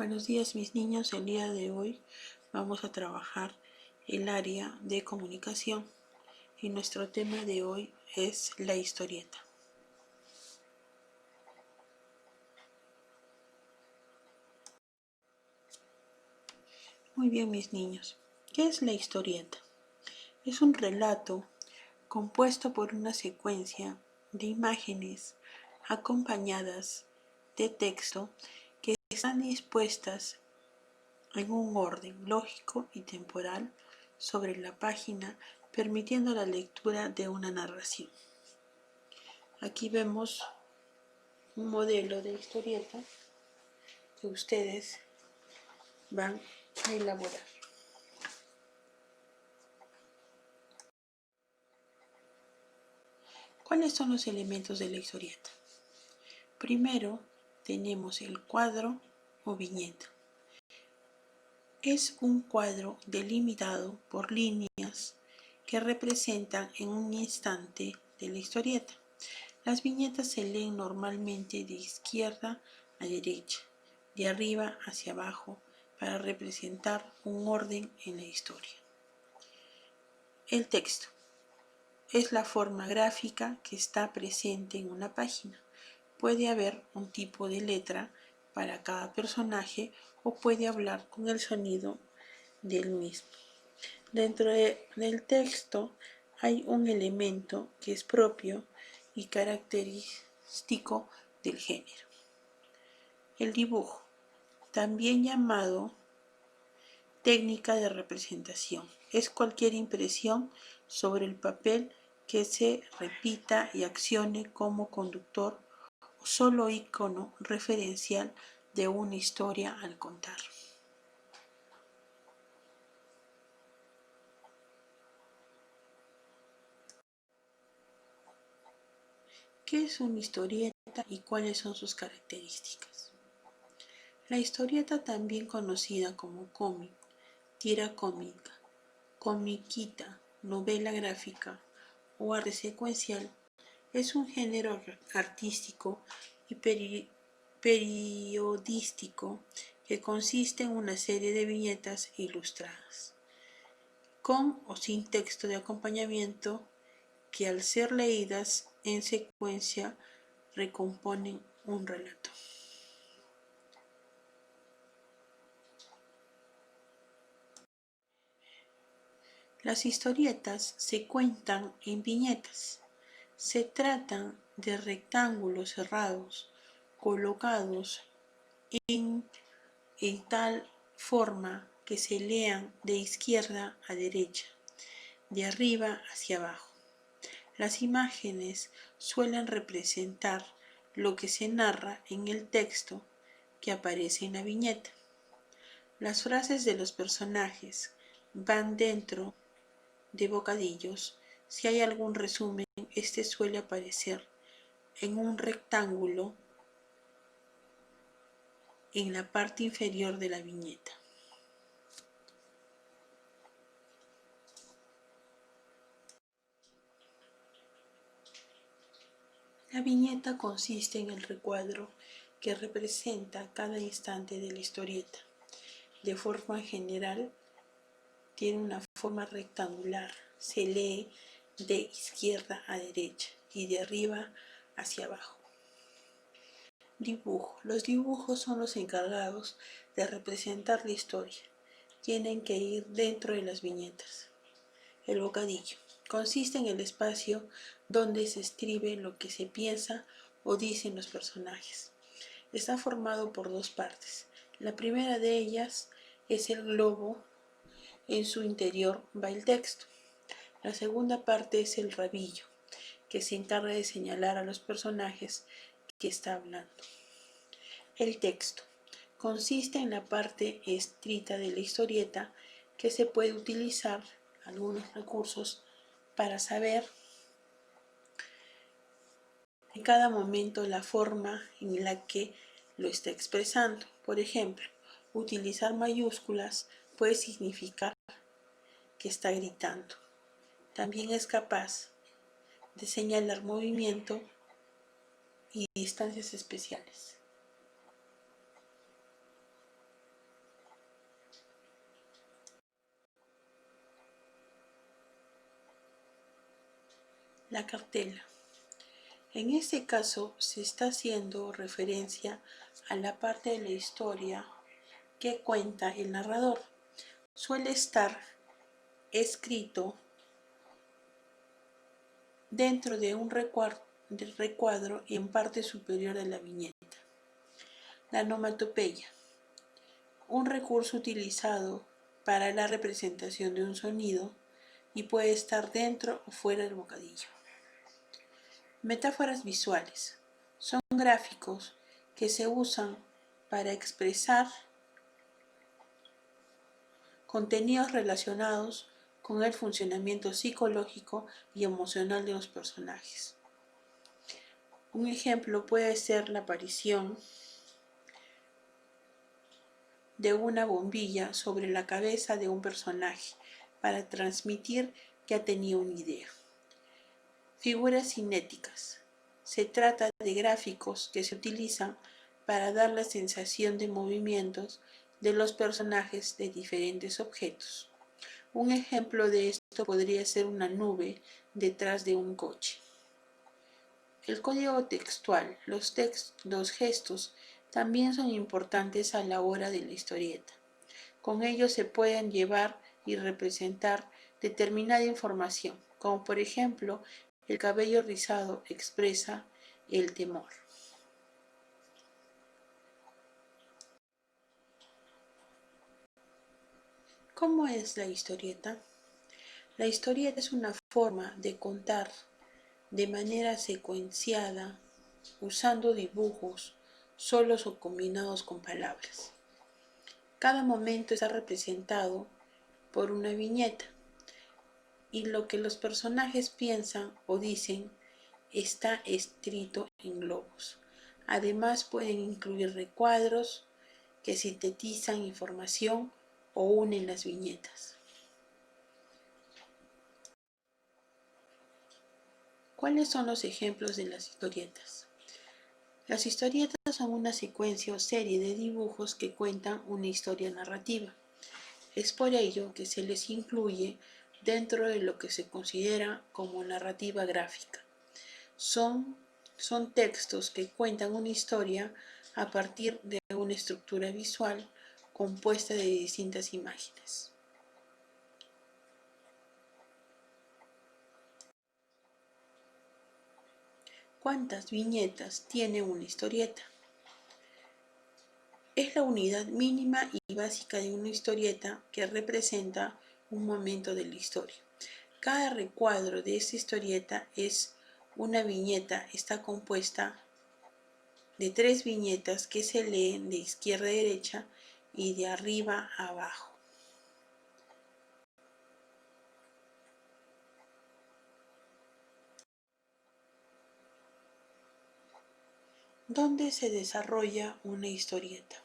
Buenos días mis niños, el día de hoy vamos a trabajar el área de comunicación y nuestro tema de hoy es la historieta. Muy bien mis niños, ¿qué es la historieta? Es un relato compuesto por una secuencia de imágenes acompañadas de texto que están dispuestas en un orden lógico y temporal sobre la página, permitiendo la lectura de una narración. Aquí vemos un modelo de historieta que ustedes van a elaborar. ¿Cuáles son los elementos de la historieta? Primero tenemos el cuadro o viñeta. Es un cuadro delimitado por líneas que representan en un instante de la historieta. Las viñetas se leen normalmente de izquierda a derecha, de arriba hacia abajo, para representar un orden en la historia. El texto es la forma gráfica que está presente en una página. Puede haber un tipo de letra para cada personaje o puede hablar con el sonido del mismo. Dentro del texto hay un elemento que es propio y característico del género. El dibujo, también llamado técnica de representación, es cualquier impresión sobre el papel que se repita y accione como conductor o solo icono referencial de una historia al contar. ¿Qué es una historieta y cuáles son sus características? La historieta, también conocida como cómic, tira cómica, comiquita, novela gráfica o arte secuencial, es un género artístico y periodístico que consiste en una serie de viñetas ilustradas, con o sin texto de acompañamiento, que al ser leídas en secuencia recomponen un relato. Las historietas se cuentan en viñetas. Se tratan de rectángulos cerrados colocados en tal forma que se lean de izquierda a derecha, de arriba hacia abajo. Las imágenes suelen representar lo que se narra en el texto que aparece en la viñeta. Las frases de los personajes van dentro de bocadillos. Si hay algún resumen, este suele aparecer en un rectángulo en la parte inferior de la viñeta. La viñeta consiste en el recuadro que representa cada instante de la historieta. De forma general, tiene una forma rectangular. Se lee de izquierda a derecha y de arriba hacia abajo. Dibujo. Los dibujos son los encargados de representar la historia. Tienen que ir dentro de las viñetas. El bocadillo consiste en el espacio donde se escribe lo que se piensa o dicen los personajes. Está formado por dos partes. La primera de ellas es el globo. En su interior va el texto. La segunda parte es el rabillo, que se encarga de señalar a los personajes que está hablando. El texto consiste en la parte escrita de la historieta, que se puede utilizar algunos recursos para saber en cada momento la forma en la que lo está expresando. Por ejemplo, utilizar mayúsculas puede significar que está gritando. También es capaz de señalar movimiento y distancias especiales. La cartela. En este caso se está haciendo referencia a la parte de la historia que cuenta el narrador. Suele estar escrito dentro de un recuadro y en parte superior de la viñeta. La onomatopeya. Un recurso utilizado para la representación de un sonido y puede estar dentro o fuera del bocadillo. Metáforas visuales. Son gráficos que se usan para expresar contenidos relacionados con el funcionamiento psicológico y emocional de los personajes. Un ejemplo puede ser la aparición de una bombilla sobre la cabeza de un personaje para transmitir que ha tenido una idea. Figuras cinéticas. Se trata de gráficos que se utilizan para dar la sensación de movimientos de los personajes de diferentes objetos. Un ejemplo de esto podría ser una nube detrás de un coche. El código textual, los gestos también son importantes a la hora de la historieta. Con ellos se pueden llevar y representar determinada información, como por ejemplo, el cabello rizado expresa el temor. ¿Cómo es la historieta? La historieta es una forma de contar de manera secuenciada, usando dibujos solos o combinados con palabras. Cada momento está representado por una viñeta y lo que los personajes piensan o dicen está escrito en globos. Además pueden incluir recuadros que sintetizan información o unen las viñetas. ¿Cuáles son los ejemplos de las historietas? Las historietas son una secuencia o serie de dibujos que cuentan una historia narrativa. Es por ello que se les incluye dentro de lo que se considera como narrativa gráfica. Son textos que cuentan una historia a partir de una estructura visual compuesta de distintas imágenes. ¿Cuántas viñetas tiene una historieta? Es la unidad mínima y básica de una historieta que representa un momento de la historia. Cada recuadro de esta historieta es una viñeta, está compuesta de 3 viñetas que se leen de izquierda a derecha y de arriba a abajo. ¿Dónde se desarrolla una historieta?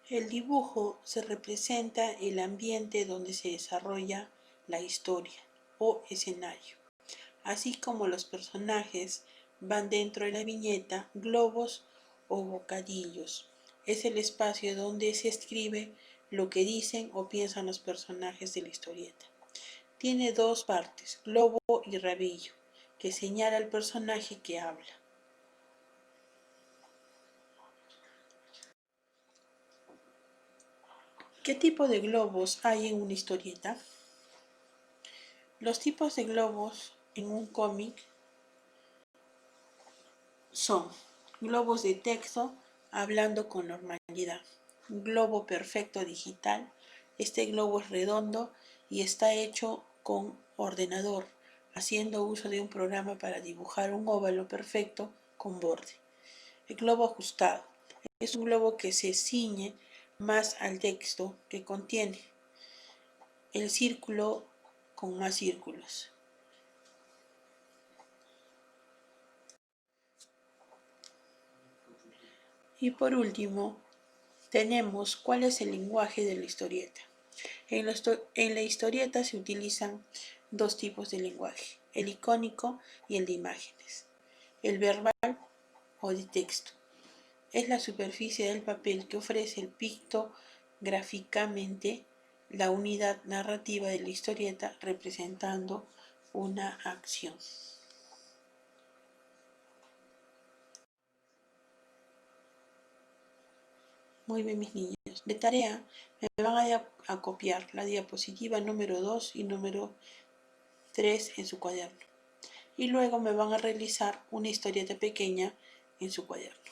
El dibujo se representa el ambiente donde se desarrolla la historia o escenario, así como los personajes van dentro de la viñeta, globos o bocadillos. Es el espacio donde se escribe lo que dicen o piensan los personajes de la historieta. Tiene 2 partes, globo y rabillo, que señala al personaje que habla. ¿Qué tipo de globos hay en una historieta? Los tipos de globos en un cómic son globos de texto hablando con normalidad, globo perfecto digital. Este globo es redondo y está hecho con ordenador, haciendo uso de un programa para dibujar un óvalo perfecto con borde. El globo ajustado es un globo que se ciñe más al texto que contiene. El círculo con más círculos. Y por último, tenemos cuál es el lenguaje de la historieta. En la historieta se utilizan 2 tipos de lenguaje, el icónico y el de imágenes. El verbal o de texto es la superficie del papel que ofrece el pictográficamente la unidad narrativa de la historieta representando una acción. Muy bien, mis niños. De tarea me van a copiar la diapositiva número 2 y número 3 en su cuaderno. Y luego me van a realizar una historieta pequeña en su cuaderno.